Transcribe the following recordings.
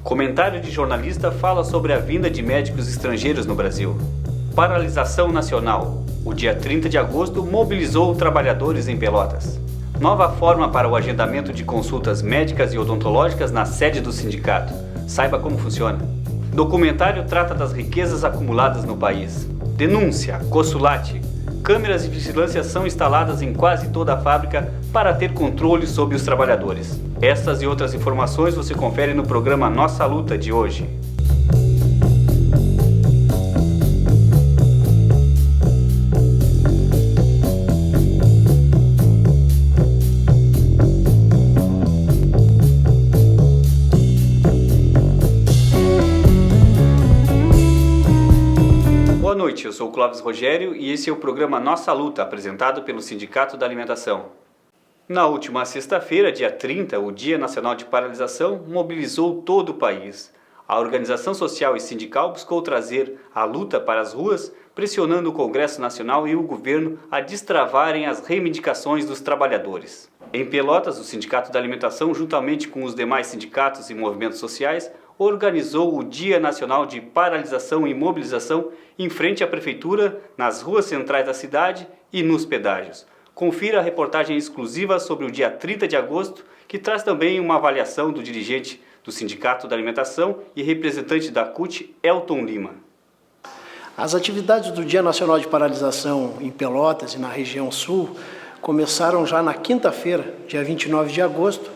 Comentário de jornalista fala sobre a vinda de médicos estrangeiros no Brasil. Paralisação nacional. O dia 30 de agosto mobilizou trabalhadores em Pelotas. Nova forma para o agendamento de consultas médicas e odontológicas na sede do sindicato. Saiba como funciona. Documentário trata das riquezas acumuladas no país. Denúncia, Consulate. Câmeras de vigilância são instaladas em quase toda a fábrica para ter controle sobre os trabalhadores. Estas e outras informações você confere no programa Nossa Luta de hoje. Boa noite, eu sou o Clóvis Rogério e esse é o programa Nossa Luta, apresentado pelo Sindicato da Alimentação. Na última sexta-feira, dia 30, o Dia Nacional de Paralisação mobilizou todo o país. A organização social e sindical buscou trazer a luta para as ruas, pressionando o Congresso Nacional e o governo a destravarem as reivindicações dos trabalhadores. Em Pelotas, o Sindicato da Alimentação, juntamente com os demais sindicatos e movimentos sociais, organizou o Dia Nacional de Paralisação e Mobilização em frente à Prefeitura, nas ruas centrais da cidade e nos pedágios. Confira a reportagem exclusiva sobre o dia 30 de agosto, que traz também uma avaliação do dirigente do Sindicato da Alimentação e representante da CUT, Elton Lima. As atividades do Dia Nacional de Paralisação em Pelotas e na região sul começaram já na quinta-feira, dia 29 de agosto.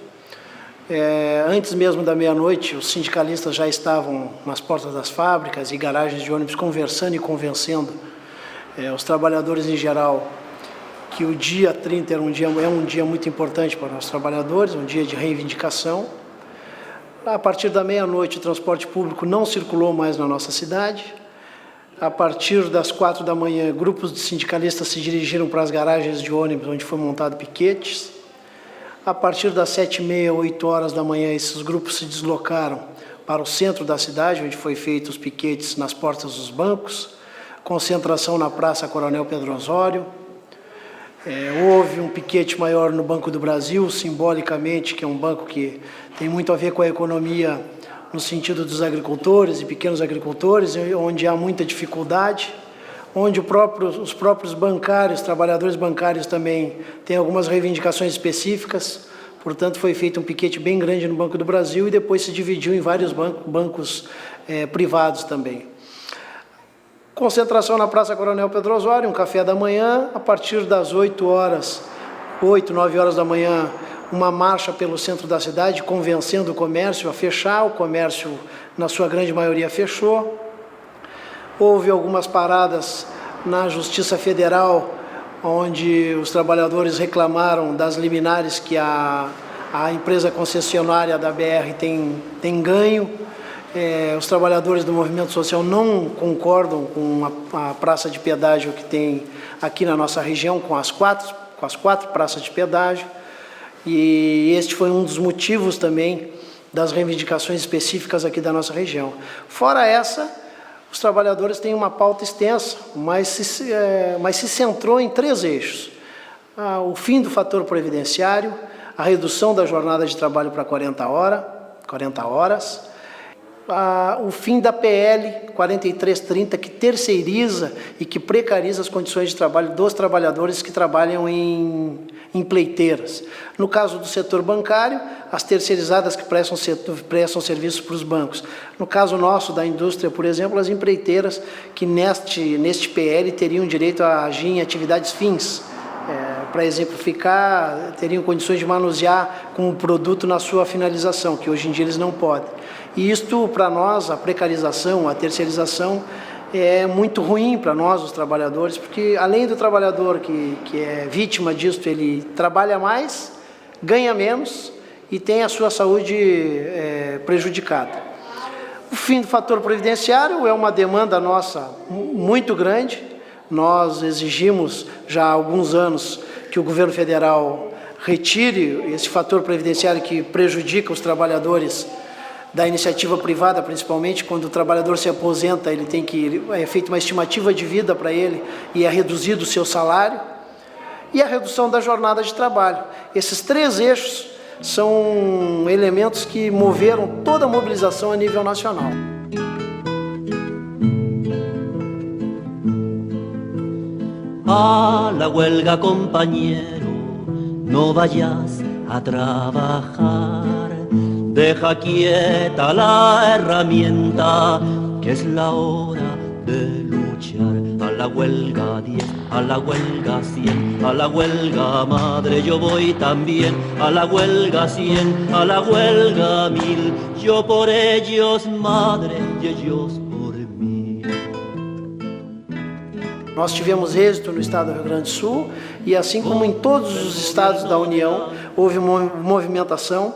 Antes mesmo da meia-noite, os sindicalistas já estavam nas portas das fábricas e garagens de ônibus conversando e convencendo os trabalhadores em geral que o dia 30 é um dia muito importante para os trabalhadores, um dia de reivindicação. A partir da meia-noite, o transporte público não circulou mais na nossa cidade. A partir das 4 da manhã, grupos de sindicalistas se dirigiram para as garagens de ônibus, onde foi montado piquetes. A partir das 7h30, 8 horas da manhã, esses grupos se deslocaram para o centro da cidade, onde foi feitos os piquetes nas portas dos bancos, concentração na Praça Coronel Pedro Osório. Houve um piquete maior no Banco do Brasil, simbolicamente, que é um banco que tem muito a ver com a economia no sentido dos agricultores e pequenos agricultores, onde há muita dificuldade, onde os próprios bancários, trabalhadores bancários também têm algumas reivindicações específicas. Portanto, foi feito um piquete bem grande no Banco do Brasil e depois se dividiu em vários bancos privados também. Concentração na Praça Coronel Pedro Osório, um café da manhã. A partir das 8, 9 horas da manhã, uma marcha pelo centro da cidade, convencendo o comércio a fechar. O comércio, na sua grande maioria, fechou. Houve algumas paradas na Justiça Federal, onde os trabalhadores reclamaram das liminares que a empresa concessionária da BR tem ganho. Os trabalhadores do movimento social não concordam com a praça de pedágio que tem aqui na nossa região, com as quatro praças de pedágio. E este foi um dos motivos também das reivindicações específicas aqui da nossa região. Fora essa, os trabalhadores têm uma pauta extensa, mas se centrou em 3 eixos. O fim do fator previdenciário, a redução da jornada de trabalho para 40 horas, o fim da PL 4330, que terceiriza e que precariza as condições de trabalho dos trabalhadores que trabalham em pleiteiras. No caso do setor bancário, as terceirizadas que prestam serviços para os bancos. No caso nosso, da indústria, por exemplo, as empreiteiras que neste PL teriam direito a agir em atividades fins. Para exemplificar, teriam condições de manusear com o produto na sua finalização, que hoje em dia eles não podem. E isto, para nós, a precarização, a terceirização, é muito ruim para nós, os trabalhadores, porque além do trabalhador que é vítima disso, ele trabalha mais, ganha menos e tem a sua saúde prejudicada. O fim do fator previdenciário é uma demanda nossa muito grande. Nós exigimos já há alguns anos que o governo federal retire esse fator previdenciário que prejudica os trabalhadores da iniciativa privada, principalmente quando o trabalhador se aposenta, é feita uma estimativa de vida para ele e é reduzido o seu salário, e a redução da jornada de trabalho. Esses 3 eixos são elementos que moveram toda a mobilização a nível nacional. A la huelga, compañero, no vayas a trabajar. Deja quieta la herramienta, que es la hora de luchar. A la huelga 10, a la huelga 100, a la huelga madre yo voy también. A la huelga 100, a la huelga 1000, yo por ellos madre y ellos por mí. Nós tivemos êxito no estado do Rio Grande do Sul e, assim como em todos os estados da União, houve uma movimentação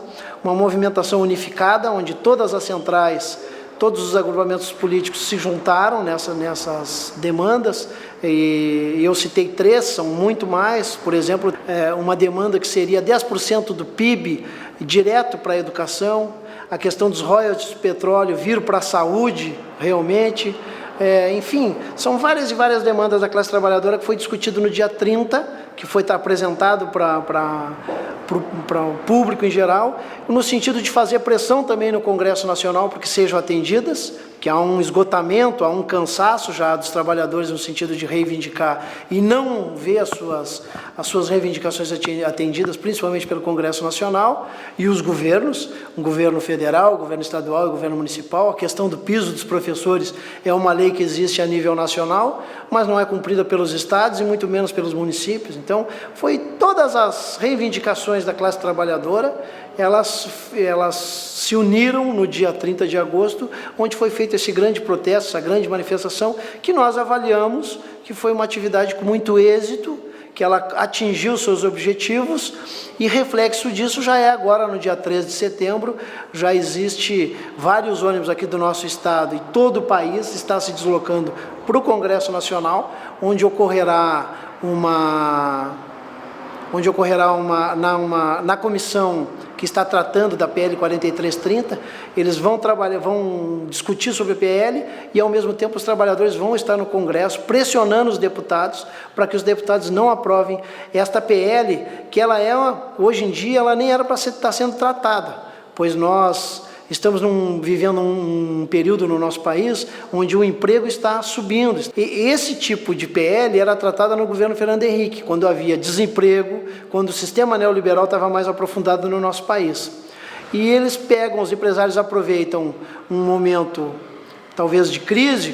unificada, onde todas as centrais, todos os agrupamentos políticos se juntaram nessas demandas. E eu citei 3, são muito mais. Por exemplo, uma demanda que seria 10% do PIB direto para a educação, a questão dos royalties do petróleo vir para a saúde, realmente. Enfim, são várias e várias demandas da classe trabalhadora que foi discutido no dia 30, que foi apresentado para o público em geral, no sentido de fazer pressão também no Congresso Nacional para que sejam atendidas, que há um esgotamento, há um cansaço já dos trabalhadores no sentido de reivindicar e não ver as suas reivindicações atendidas, principalmente pelo Congresso Nacional e os governos, o governo federal, o governo estadual e o governo municipal. A questão do piso dos professores é uma lei que existe a nível nacional, mas não é cumprida pelos estados e muito menos pelos municípios. Então, foi todas as reivindicações da classe trabalhadora, elas se uniram no dia 30 de agosto, onde foi feito esse grande protesto, essa grande manifestação, que nós avaliamos que foi uma atividade com muito êxito, que ela atingiu seus objetivos, e reflexo disso já é agora, no dia 13 de setembro, já existe vários ônibus aqui do nosso estado e todo o país está se deslocando para o Congresso Nacional, onde ocorrerá na comissão que está tratando da PL 4330, eles vão discutir sobre a PL e, ao mesmo tempo, os trabalhadores vão estar no Congresso pressionando os deputados para que os deputados não aprovem esta PL, que hoje em dia, ela nem era para estar sendo tratada, pois nós estamos vivendo um período no nosso país onde o emprego está subindo. E esse tipo de PL era tratada no governo Fernando Henrique, quando havia desemprego, quando o sistema neoliberal estava mais aprofundado no nosso país. E os empresários aproveitam um momento talvez de crise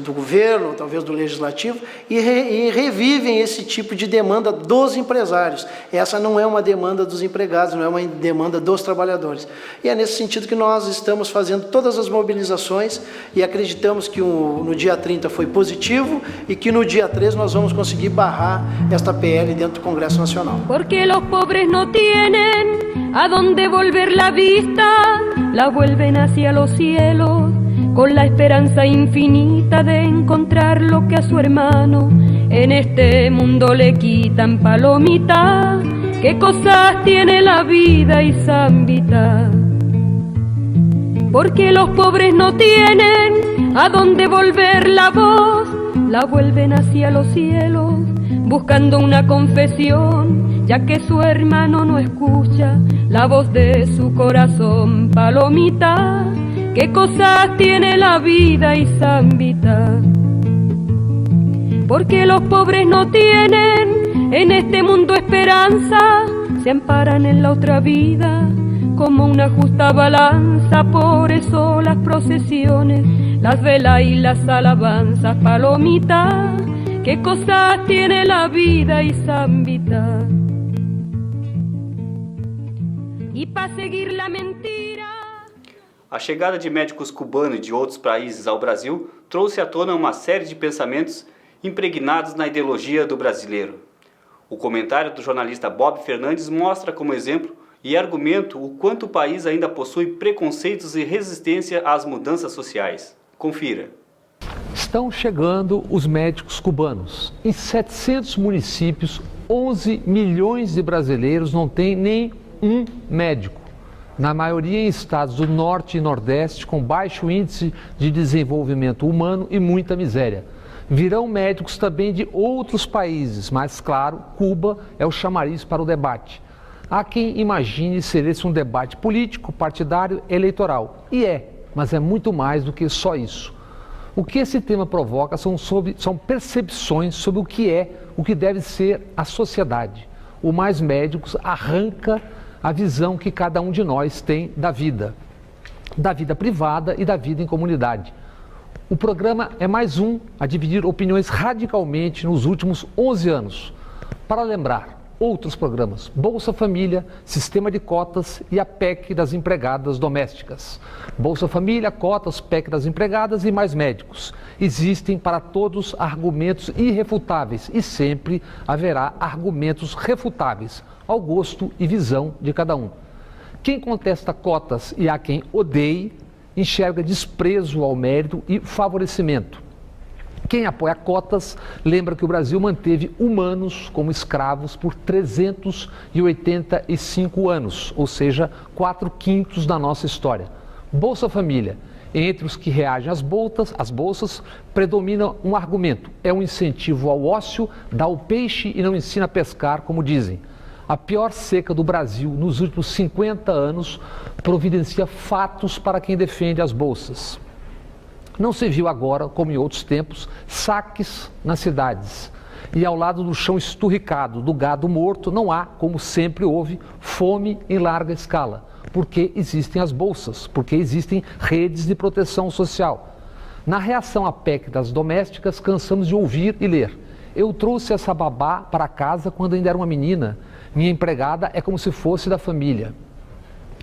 do governo, talvez do legislativo, e revivem esse tipo de demanda dos empresários. Essa não é uma demanda dos empregados, não é uma demanda dos trabalhadores. E é nesse sentido que nós estamos fazendo todas as mobilizações e acreditamos que no dia 30 foi positivo e que no dia 13 nós vamos conseguir barrar esta PL dentro do Congresso Nacional. Porque los pobres no tienen a dónde volver la vista, la vuelven hacia los cielos, con la esperanza infinita de encontrar lo que a su hermano en este mundo le quitan. Palomita, qué cosas tiene la vida y zambita. Porque los pobres no tienen a dónde volver la voz, la vuelven hacia los cielos, buscando una confesión, ya que su hermano no escucha la voz de su corazón. Palomita, qué cosas tiene la vida y zambita. Porque los pobres no tienen en este mundo esperanza, se amparan en la otra vida como una justa balanza. Por eso las procesiones, las velas y las alabanzas. Palomita, qué cosas tiene la vida y zambita. Y para seguir la mentira. A chegada de médicos cubanos e de outros países ao Brasil trouxe à tona uma série de pensamentos impregnados na ideologia do brasileiro. O comentário do jornalista Bob Fernandes mostra como exemplo e argumento o quanto o país ainda possui preconceitos e resistência às mudanças sociais. Confira. Estão chegando os médicos cubanos. Em 700 municípios, 11 milhões de brasileiros não têm nem um médico. Na maioria em estados do Norte e Nordeste, com baixo índice de desenvolvimento humano e muita miséria. Virão médicos também de outros países, mas, claro, Cuba é o chamariz para o debate. Há quem imagine ser esse um debate político, partidário, eleitoral. E mas é muito mais do que só isso. O que esse tema provoca são percepções sobre o que deve ser a sociedade. O Mais Médicos arranca a visão que cada um de nós tem da vida privada e da vida em comunidade. O programa é mais um a dividir opiniões radicalmente nos últimos 11 anos. Para lembrar, outros programas, Bolsa Família, Sistema de Cotas e a PEC das Empregadas Domésticas. Bolsa Família, cotas, PEC das Empregadas e Mais Médicos. Existem para todos argumentos irrefutáveis e sempre haverá argumentos refutáveis, ao gosto e visão de cada um. Quem contesta cotas e há quem odeie, enxerga desprezo ao mérito e favorecimento. Quem apoia cotas lembra que o Brasil manteve humanos como escravos por 385 anos, ou seja, 4/5 da nossa história. Bolsa Família. Entre os que reagem às bolsas, predomina um argumento: é um incentivo ao ócio, dá o peixe e não ensina a pescar, como dizem. A pior seca do Brasil nos últimos 50 anos providencia fatos para quem defende as bolsas. Não se viu agora, como em outros tempos, saques nas cidades. E ao lado do chão esturricado, do gado morto, não há, como sempre houve, fome em larga escala. Porque existem as bolsas, porque existem redes de proteção social. Na reação à PEC das domésticas, cansamos de ouvir e ler: eu trouxe essa babá para casa quando ainda era uma menina. Minha empregada é como se fosse da família.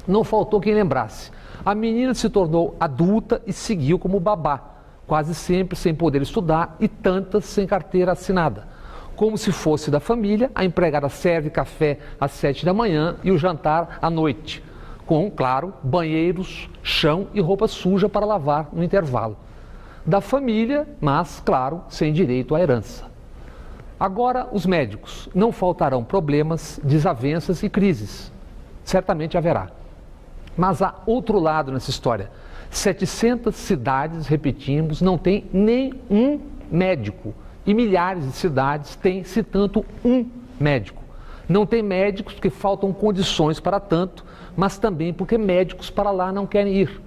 Não faltou quem lembrasse. A menina se tornou adulta e seguiu como babá, quase sempre sem poder estudar e tantas sem carteira assinada. Como se fosse da família, a empregada serve café às 7 da manhã e o jantar à noite, com, claro, banheiros, chão e roupa suja para lavar no intervalo. Da família, mas, claro, sem direito à herança. Agora, os médicos. Não faltarão problemas, desavenças e crises. Certamente haverá. Mas há outro lado nessa história. 700 cidades, repetimos, não tem nem um médico. E milhares de cidades têm, se tanto, um médico. Não tem médicos porque faltam condições para tanto, mas também porque médicos para lá não querem ir.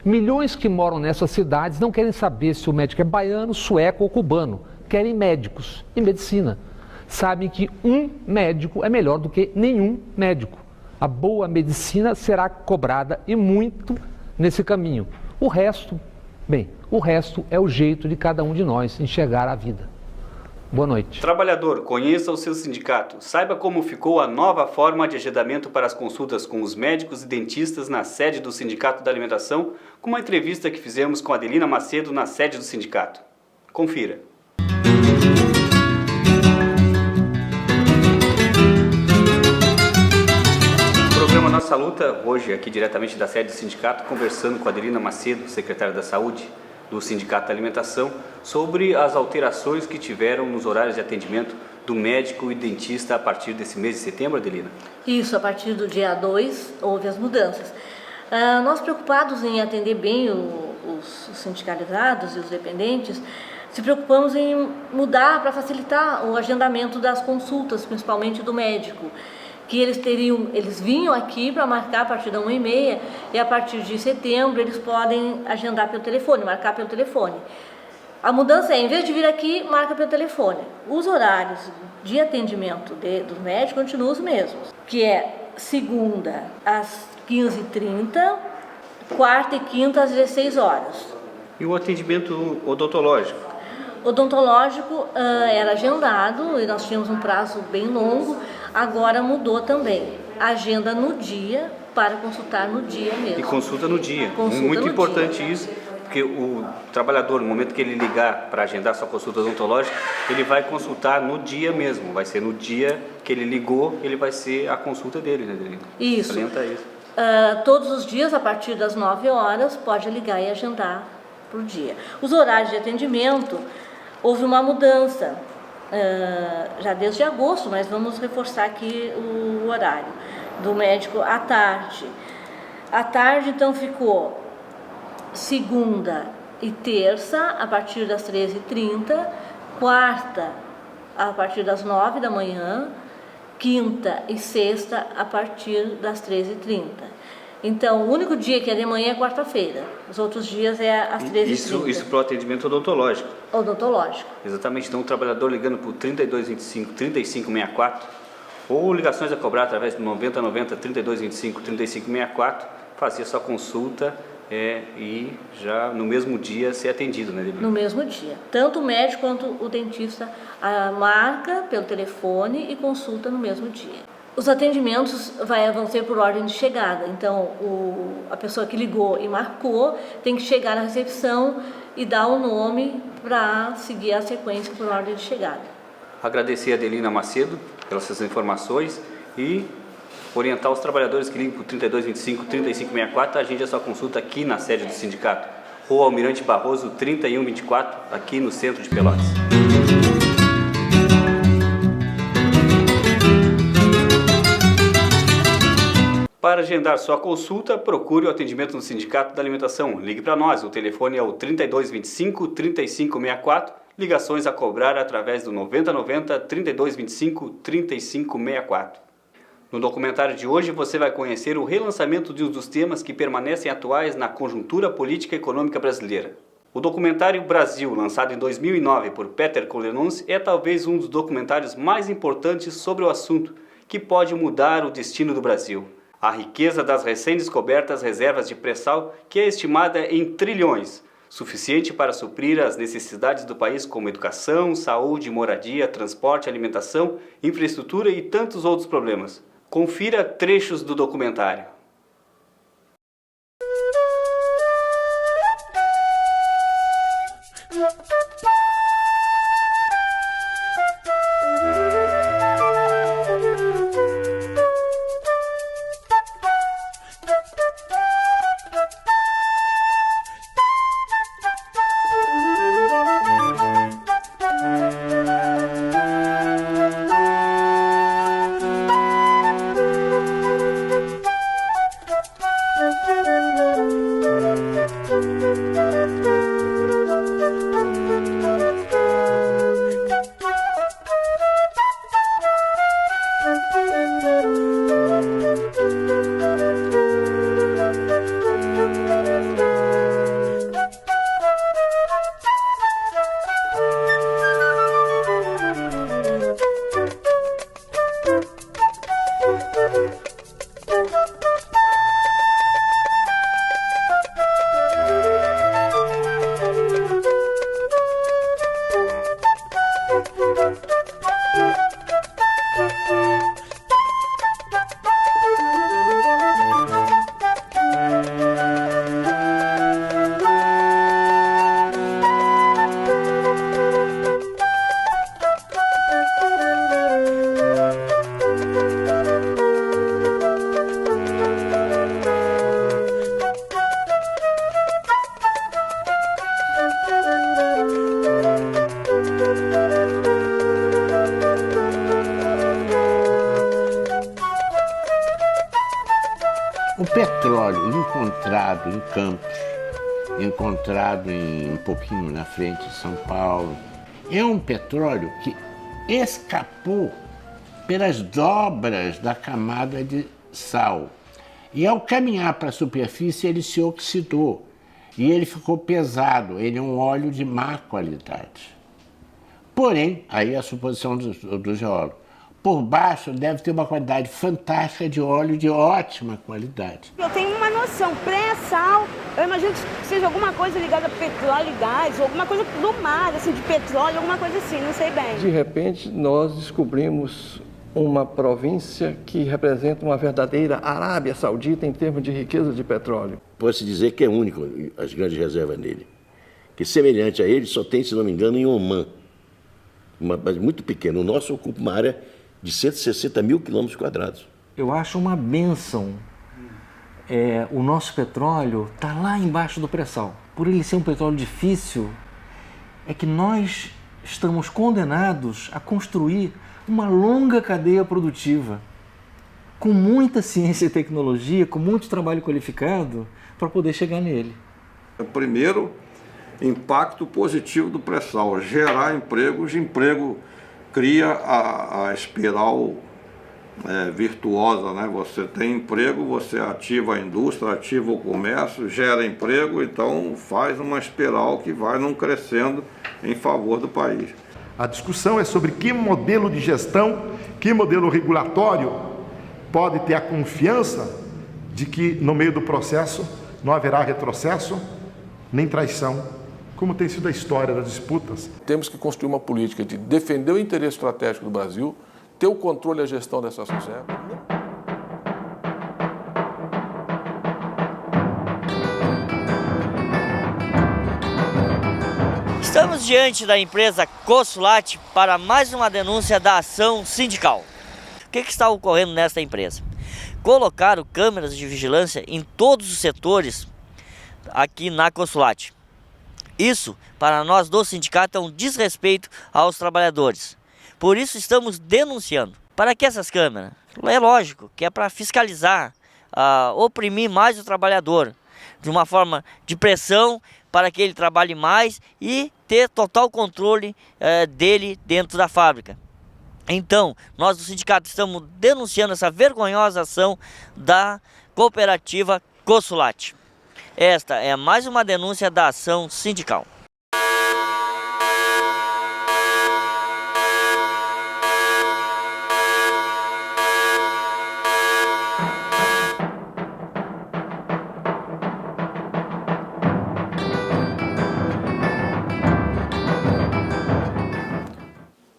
Milhões que moram nessas cidades não querem saber se o médico é baiano, sueco ou cubano. Querem médicos e medicina. Sabem que um médico é melhor do que nenhum médico. A boa medicina será cobrada e muito nesse caminho. O resto é o jeito de cada um de nós enxergar a vida. Boa noite. Trabalhador, conheça o seu sindicato. Saiba como ficou a nova forma de agendamento para as consultas com os médicos e dentistas na sede do Sindicato da Alimentação, com uma entrevista que fizemos com Adelina Macedo na sede do sindicato. Confira. Programa Nossa Luta, hoje aqui diretamente da sede do sindicato, conversando com a Adelina Macedo, secretária da Saúde do Sindicato da Alimentação, sobre as alterações que tiveram nos horários de atendimento do médico e dentista a partir desse mês de setembro, Adelina? Isso, a partir do dia 2 houve as mudanças. Nós, preocupados em atender bem os sindicalizados e os dependentes, se preocupamos em mudar para facilitar o agendamento das consultas, principalmente do médico. Que eles vinham aqui para marcar a partir da 1h30 e a partir de setembro eles podem agendar pelo telefone, marcar pelo telefone. A mudança é, em vez de vir aqui, marca pelo telefone. Os horários de atendimento dos médicos continuam os mesmos, que é segunda às 15h30, quarta e quinta às 16 horas. E o atendimento odontológico? Odontológico era agendado e nós tínhamos um prazo bem longo. Agora mudou também. Agenda no dia para consultar no dia mesmo. E consulta no dia. Consulta Muito no importante dia. Isso, porque o trabalhador, no momento que ele ligar para agendar sua consulta odontológica, ele vai consultar no dia mesmo. Vai ser no dia que ele ligou, ele vai ser a consulta dele, né, Adelina? Isso. Salienta isso. Todos os dias, a partir das 9 horas, pode ligar e agendar por dia. Os horários de atendimento, houve uma mudança. Já desde agosto, mas vamos reforçar aqui o horário do médico à tarde. À tarde, então, ficou segunda e terça, a partir das 13h30, quarta, a partir das 9 da manhã, quinta e sexta a partir das 13h30. Então, o único dia que é de manhã é quarta-feira. Os outros dias é às 13h30. Isso para o atendimento odontológico? Odontológico. Exatamente. Então, o trabalhador ligando por 3225-3564 ou ligações a cobrar através do 9090-3225-3564, fazia sua consulta e já no mesmo dia ser atendido, né, Debrina? No mesmo dia. Tanto o médico quanto o dentista marca pelo telefone e consulta no mesmo dia. Os atendimentos vão ser por ordem de chegada, então a pessoa que ligou e marcou tem que chegar na recepção e dar o nome para seguir a sequência por ordem de chegada. Agradecer a Adelina Macedo pelas suas informações e orientar os trabalhadores que ligam por 3225-3564 a agende a sua consulta aqui na sede do sindicato, Rua Almirante Barroso 3124, aqui no centro de Pelotas. Para agendar sua consulta, procure o atendimento no Sindicato da Alimentação. Ligue para nós, o telefone é o 3225-3564, ligações a cobrar através do 9090-3225-3564. No documentário de hoje você vai conhecer o relançamento de um dos temas que permanecem atuais na conjuntura política e econômica brasileira. O documentário Brasil, lançado em 2009 por Peter Colenons, é talvez um dos documentários mais importantes sobre o assunto, que pode mudar o destino do Brasil. A riqueza das recém-descobertas reservas de pré-sal, que é estimada em trilhões, suficiente para suprir as necessidades do país como educação, saúde, moradia, transporte, alimentação, infraestrutura e tantos outros problemas. Confira trechos do documentário. O petróleo encontrado em Campos, encontrado um pouquinho na frente de São Paulo, é um petróleo que escapou pelas dobras da camada de sal. E ao caminhar para a superfície ele se oxidou e ele ficou pesado, ele é um óleo de má qualidade. Porém, aí a suposição do geólogo, por baixo deve ter uma qualidade fantástica de óleo de ótima qualidade. Eu tenho uma noção, pré-sal, eu imagino que seja alguma coisa ligada a petróleo e gás, ou alguma coisa do mar, assim, de petróleo, alguma coisa assim, não sei bem. De repente, nós descobrimos uma província que representa uma verdadeira Arábia Saudita em termos de riqueza de petróleo. Pode-se dizer que é único as grandes reservas nele. Que semelhante a ele só tem, se não me engano, em Omã. Uma base muito pequena. O nosso ocupa uma área de 160 mil quilômetros quadrados. Eu acho uma bênção. O nosso petróleo está lá embaixo do pré-sal. Por ele ser um petróleo difícil, é que nós estamos condenados a construir uma longa cadeia produtiva, com muita ciência e tecnologia, com muito trabalho qualificado, para poder chegar nele. O primeiro impacto positivo do pré-sal, gerar empregos, emprego cria a espiral virtuosa, né? Você tem emprego, você ativa a indústria, ativa o comércio, gera emprego, então faz uma espiral que vai num crescendo em favor do país. A discussão é sobre que modelo de gestão, que modelo regulatório pode ter a confiança de que no meio do processo não haverá retrocesso nem traição, como tem sido a história das disputas. Temos que construir uma política de defender o interesse estratégico do Brasil, ter o controle e a gestão dessas reservas. Estamos diante da empresa Consulate para mais uma denúncia da ação sindical. O que está ocorrendo nesta empresa? Colocaram câmeras de vigilância em todos os setores aqui na Consulate. Isso, para nós do sindicato, é um desrespeito aos trabalhadores. Por isso estamos denunciando. Para que essas câmeras? É lógico que é para fiscalizar, oprimir mais o trabalhador, de uma forma de pressão para que ele trabalhe mais e ter total controle dele dentro da fábrica. Então, nós do sindicato estamos denunciando essa vergonhosa ação da cooperativa Consulate. Esta é mais uma denúncia da ação sindical.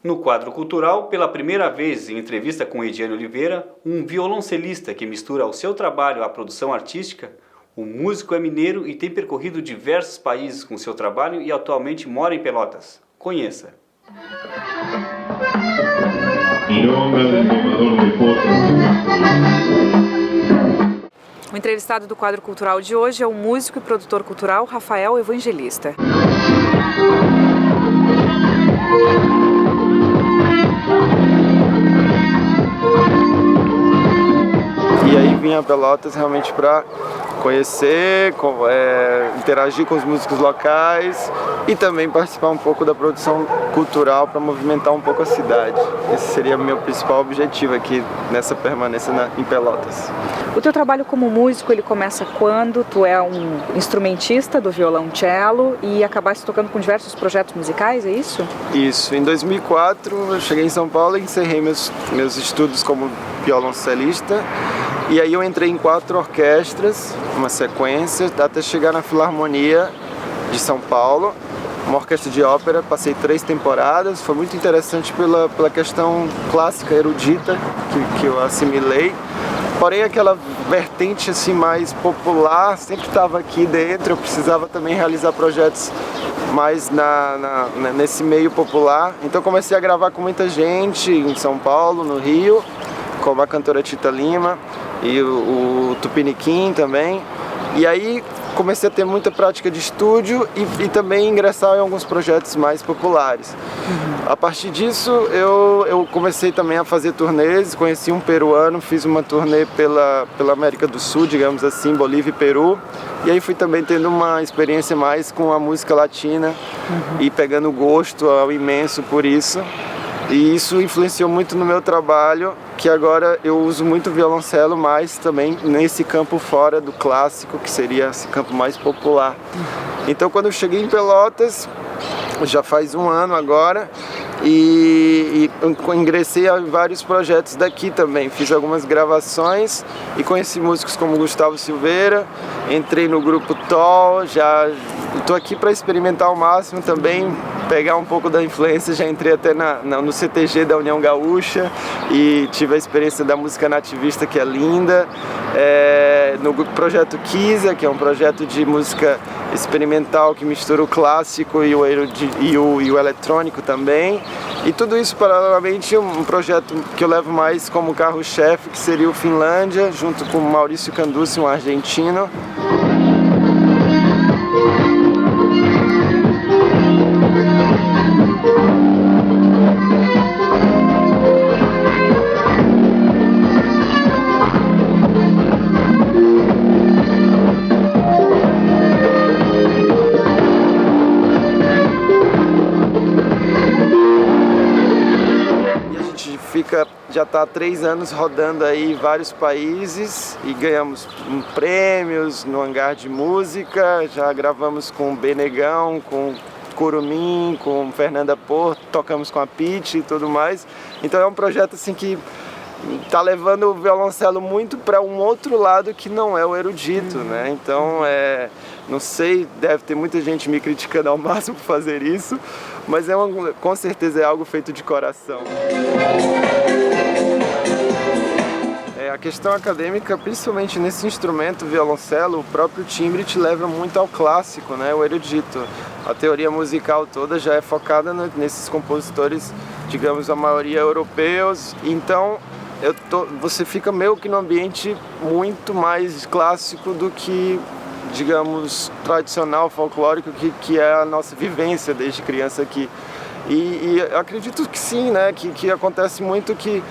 No quadro cultural, pela primeira vez em entrevista com Ediane Oliveira, um violoncelista que mistura ao seu trabalho à produção artística. O músico é mineiro e tem percorrido diversos países com seu trabalho e atualmente mora em Pelotas. Conheça. O entrevistado do quadro cultural de hoje é o músico e produtor cultural Rafael Evangelista. E aí vim a Pelotas realmente para conhecer, interagir com os músicos locais e também participar um pouco da produção cultural para movimentar um pouco a cidade. Esse seria o meu principal objetivo aqui nessa permanência em Pelotas. O teu trabalho como músico, ele começa quando tu é um instrumentista do violoncelo e acabaste tocando com diversos projetos musicais, é isso? Isso. Em 2004 eu cheguei em São Paulo e encerrei meus estudos como violoncelista. E aí eu entrei em 4 orquestras, uma sequência, até chegar na Filarmonia de São Paulo, uma orquestra de ópera. Passei 3 temporadas, foi muito interessante pela questão clássica, erudita, que eu assimilei. Porém, aquela vertente assim mais popular sempre estava aqui dentro. Eu precisava também realizar projetos mais nesse meio popular. Então comecei a gravar com muita gente em São Paulo, no Rio, como a cantora Tita Lima e o Tupiniquim também. E aí comecei a ter muita prática de estúdio e também ingressar em alguns projetos mais populares. A partir disso eu comecei também a fazer turnês, conheci um peruano, fiz uma turnê pela América do Sul, digamos assim, Bolívia e Peru. E aí fui também tendo uma experiência mais com a música latina e pegando gosto ao imenso por isso. E isso influenciou muito no meu trabalho, que agora eu uso muito violoncelo, mas também nesse campo fora do clássico, que seria esse campo mais popular. Então quando eu cheguei em Pelotas, já faz 1 ano agora, e ingressei a vários projetos daqui também. Fiz algumas gravações e conheci músicos como Gustavo Silveira, entrei no grupo TOL, já estou aqui para experimentar ao máximo também, pegar um pouco da influência, já entrei até no CTG da União Gaúcha e tive a experiência da música nativista, que é linda, no projeto Kisa, que é um projeto de música experimental que mistura o clássico e o eletrônico também, e tudo isso paralelamente um projeto que eu levo mais como carro-chefe, que seria o Finlândia, junto com o Maurício Canducci, um argentino. música já está há 3 anos rodando aí em vários países e ganhamos prêmios no Hangar de Música, já gravamos com o Benegão, com Curumim, com Fernanda Porto, tocamos com a Pitty e tudo mais. Então é um projeto assim que está levando o violoncelo muito para um outro lado que não é o erudito, né? Então, não sei, deve ter muita gente me criticando ao máximo por fazer isso, mas com certeza é algo feito de coração. A questão acadêmica, principalmente nesse instrumento, o violoncelo, o próprio timbre te leva muito ao clássico, né? O erudito. A teoria musical toda já é focada nesses compositores, digamos, a maioria europeus. Então, você fica meio que num ambiente muito mais clássico do que, digamos, tradicional, folclórico, que é a nossa vivência desde criança aqui. E acredito que sim, né? Que acontece muito que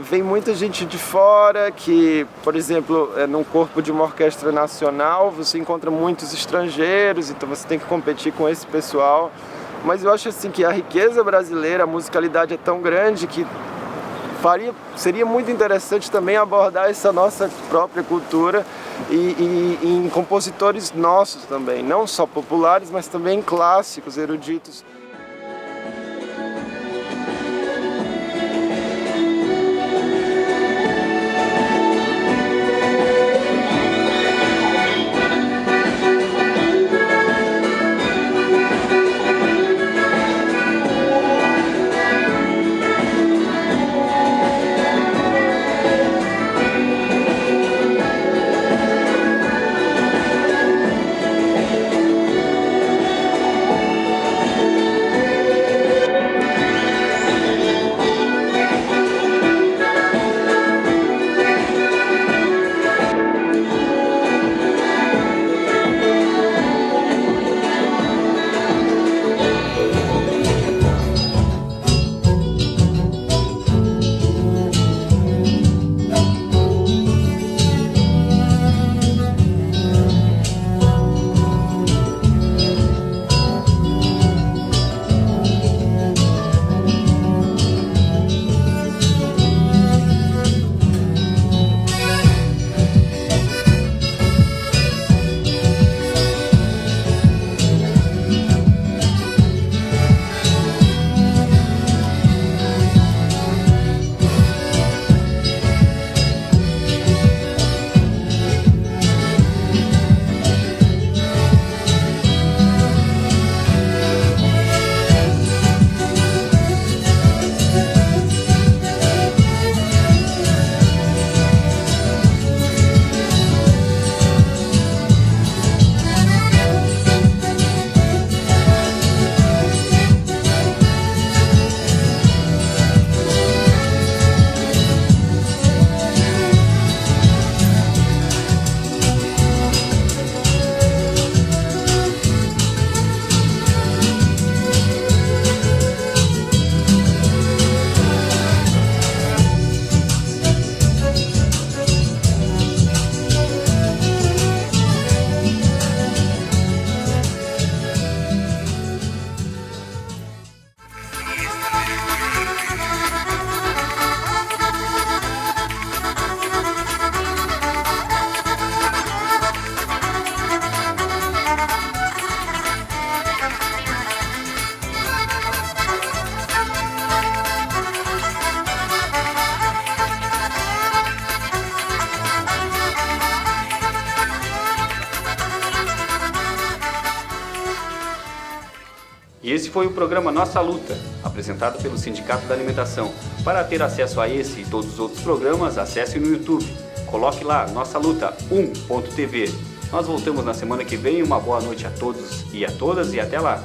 vem muita gente de fora, que, por exemplo, num corpo de uma orquestra nacional, você encontra muitos estrangeiros, então você tem que competir com esse pessoal. Mas eu acho assim que a riqueza brasileira, a musicalidade é tão grande que seria muito interessante também abordar essa nossa própria cultura e em compositores nossos também, não só populares, mas também clássicos, eruditos. E esse foi o programa Nossa Luta, apresentado pelo Sindicato da Alimentação. Para ter acesso a esse e todos os outros programas, acesse no YouTube. Coloque lá, Nossa Luta 1.tv. Nós voltamos na semana que vem. Uma boa noite a todos e a todas e até lá.